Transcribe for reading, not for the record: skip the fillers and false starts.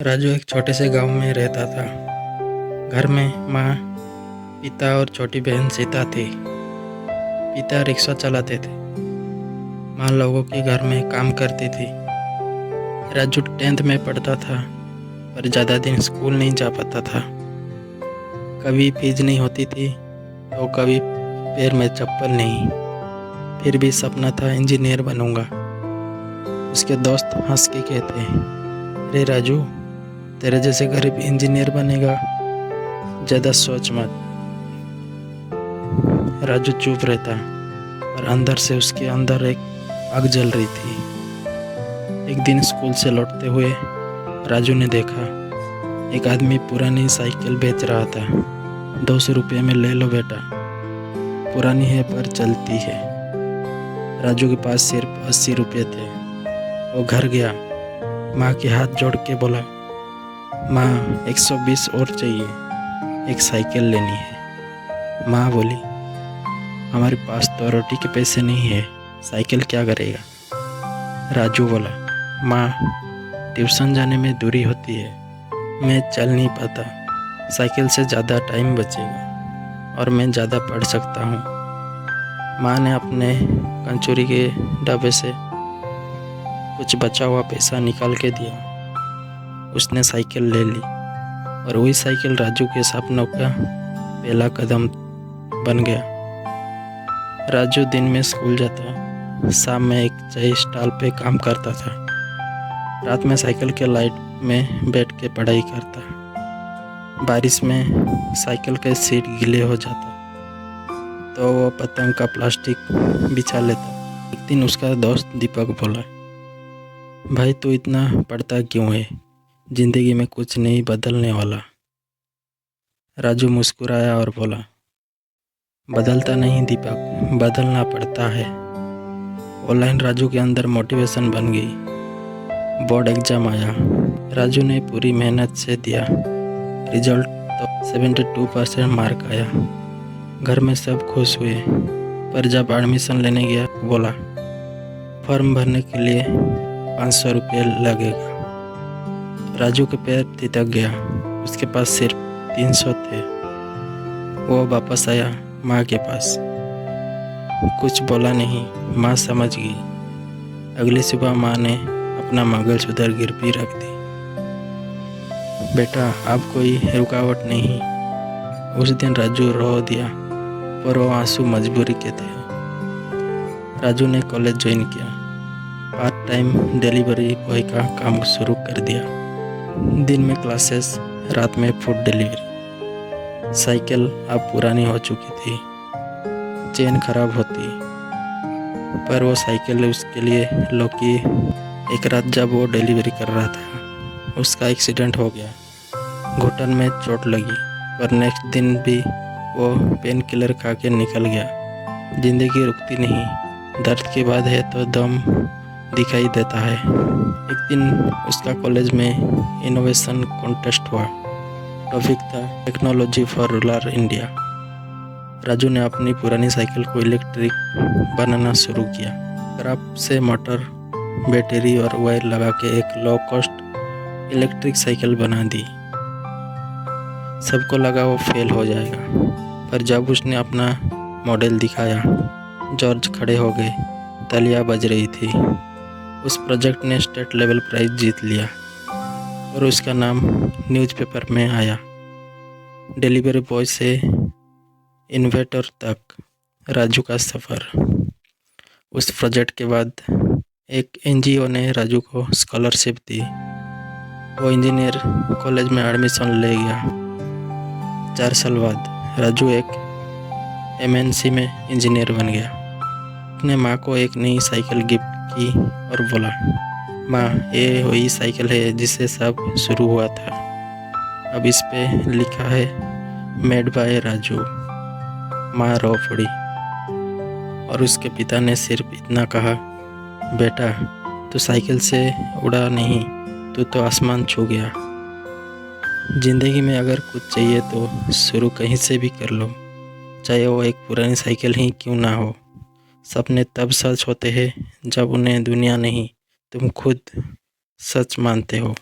राजू एक छोटे से गांव में रहता था। घर में माँ, पिता और छोटी बहन सीता थी। पिता रिक्शा चलाते थे, माँ लोगों के घर में काम करती थी। राजू 10th में पढ़ता था, पर ज़्यादा दिन स्कूल नहीं जा पाता था। कभी फीस नहीं होती थी तो कभी पैर में चप्पल नहीं। फिर भी सपना था इंजीनियर बनूंगा। उसके दोस्त हंस के कहते, अरे राजू, तेरे जैसे गरीब इंजीनियर बनेगा, ज़्यादा सोच मत। राजू चुप रहता, पर अंदर से उसके अंदर एक आग जल रही थी। एक दिन स्कूल से लौटते हुए राजू ने देखा एक आदमी पुरानी साइकिल बेच रहा था। 200 रुपये में ले लो बेटा, पुरानी है पर चलती है। राजू के पास सिर्फ 80 रुपये थे। वो घर गया, माँ के हाथ जोड़ के बोला, माँ 120 और चाहिए, एक साइकिल लेनी है। माँ बोली, हमारे पास तो रोटी के पैसे नहीं है, साइकिल क्या करेगा। राजू बोला, माँ ट्यूशन जाने में दूरी होती है, मैं चल नहीं पाता, साइकिल से ज़्यादा टाइम बचेगा और मैं ज़्यादा पढ़ सकता हूँ। माँ ने अपने कंचूरी के डब्बे से कुछ बचा हुआ पैसा निकाल के दिया। उसने साइकिल ले ली और वही साइकिल राजू के सपनों का पहला कदम बन गया। राजू दिन में स्कूल जाता, शाम में एक चाय स्टॉल पे काम करता था, रात में साइकिल के लाइट में बैठ के पढ़ाई करता। बारिश में साइकिल के सीट गीले हो जाता तो वो पतंग का प्लास्टिक बिछा लेता। एक दिन उसका दोस्त दीपक बोला, भाई तू इतना पढ़ता क्यों है, जिंदगी में कुछ नहीं बदलने वाला। राजू मुस्कुराया और बोला, बदलता नहीं दीपक, बदलना पड़ता है। ऑनलाइन राजू के अंदर मोटिवेशन बन गई। बोर्ड एग्जाम आया, राजू ने पूरी मेहनत से दिया। रिजल्ट तो 72% मार्क आया। घर में सब खुश हुए, पर जब एडमिशन लेने गया बोला, फॉर्म भरने के लिए 500 रुपये लगेगा। राजू के पैर थितक गया, उसके पास सिर्फ 300 थे। वो वापस आया माँ के पास, कुछ बोला नहीं, माँ समझ गई। अगली सुबह माँ ने अपना मंगलसूत्र गिरवी रख दी। बेटा अब कोई रुकावट नहीं। उस दिन राजू रो दिया, पर वो आंसू मजबूरी के थे। राजू ने कॉलेज ज्वाइन किया, पार्ट टाइम डिलीवरी बॉय का काम शुरू कर दिया। दिन में क्लासेस, रात में फूड डिलीवरी। साइकिल अब पुरानी हो चुकी थी, चेन खराब होती, पर वो साइकिल उसके लिए लौकी। एक रात जब वो डिलीवरी कर रहा था, उसका एक्सीडेंट हो गया। घुटन में चोट लगी, पर नेक्स्ट दिन भी वो पेन किलर खा के निकल गया। जिंदगी रुकती नहीं, दर्द के बाद है तो दम दिखाई देता है। एक दिन उसका कॉलेज में इनोवेशन कॉन्टेस्ट हुआ। टॉपिक था technology for rural India. Raju ने अपनी पुरानी साइकिल को इलेक्ट्रिक बनाना शुरू किया। स्क्रैप से मोटर, बैटरी और वायर लगा के एक लो कॉस्ट इलेक्ट्रिक साइकिल बना दी। सबको लगा वो फेल हो जाएगा, पर जब उसने अपना मॉडल दिखाया, जॉर्ज खड़े हो गए, तालियां बज रही थी। उस प्रोजेक्ट ने स्टेट लेवल प्राइज जीत लिया और उसका नाम न्यूज़पेपर में आया। डिलीवरी बॉय से इन्वेंटर तक राजू का सफ़र। उस प्रोजेक्ट के बाद एक NGO ने राजू को स्कॉलरशिप दी। वो इंजीनियर कॉलेज में एडमिशन ले गया। 4 साल बाद राजू एक MNC में इंजीनियर बन गया। अपने माँ को एक नई साइकिल गिफ्ट की और बोला, माँ ये वही साइकिल है जिससे सब शुरू हुआ था। अब इस पे लिखा है मेड बाय राजू। माँ रो पड़ी और उसके पिता ने सिर्फ इतना कहा, बेटा तू साइकिल से उड़ा नहीं, तू तो आसमान छू गया। जिंदगी में अगर कुछ चाहिए तो शुरू कहीं से भी कर लो, चाहे वो एक पुरानी साइकिल ही क्यों ना हो। सपने तब सच होते हैं जब उन्हें दुनिया नहीं, तुम खुद सच मानते हो।